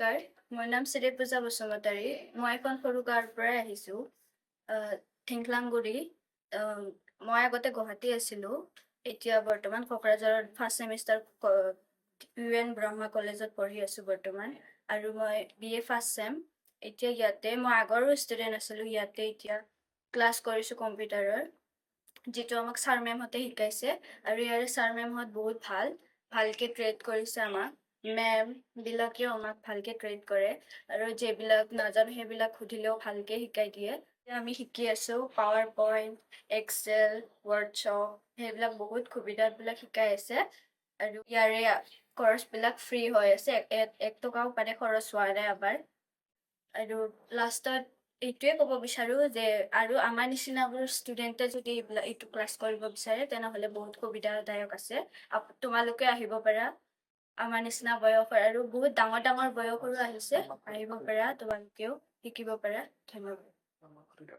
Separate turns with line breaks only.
নমস্কাৰ, মোৰ নাম শ্ৰী পূজা বসুমতাৰী। মই এখন সৰু গাঁৱৰ পৰাই আহিছোঁ, ঠেংলাংগুৰি। মই আগতে গুৱাহাটী আছিলোঁ, এতিয়া বৰ্তমান কোকৰাঝাৰত ফাৰ্ষ্ট ছেমিষ্টাৰ UN ব্ৰহ্মা কলেজত পঢ়ি আছোঁ বৰ্তমান। আৰু মই BA ফাৰ্ষ্ট ছেম। এতিয়া ইয়াতে মই আগৰো ষ্টুডেণ্ট আছিলোঁ, ইয়াতে এতিয়া ক্লাছ কৰিছোঁ কম্পিউটাৰৰ, যিটো আমাক ছাৰ মেমহঁতে শিকাইছে। আৰু ইয়াৰে ছাৰ মেমহঁত বহুত ভালকৈ ট্ৰেড কৰিছে আমাক। মেমবিলাকেও আমাক ভালকৈ ট্ৰেড কৰে আৰু যিবিলাক নাজানো সেইবিলাক সুধিলেও ভালকৈ শিকাই দিয়ে। আমি শিকি আছোঁ পাৱাৰ পইণ্ট, এক্সেল, ৱৰ্ডশ্বপ, সেইবিলাক বহুত সুবিধাবিলাক শিকাই আছে। আৰু ইয়াৰে কৰ্চবিলাক ফ্ৰী হৈ আছে, 1 টকাও খৰচ হোৱা নাই আমাৰ। আৰু লাষ্টত এইটোৱে ক'ব বিচাৰোঁ যে আৰু আমাৰ নিচিনাবোৰ ষ্টুডেণ্টে যদি এইটো ক্লাছ কৰিব বিচাৰে তেনেহ'লে বহুত সুবিধাদায়ক আছে। তোমালোকে আহিব পাৰা, আমাৰ নিচিনা বয়সৰ আৰু বহুত ডাঙৰ বয়সৰো আহিব পাৰা, তোমালোকেও শিকিব পাৰা। ধন্যবাদ।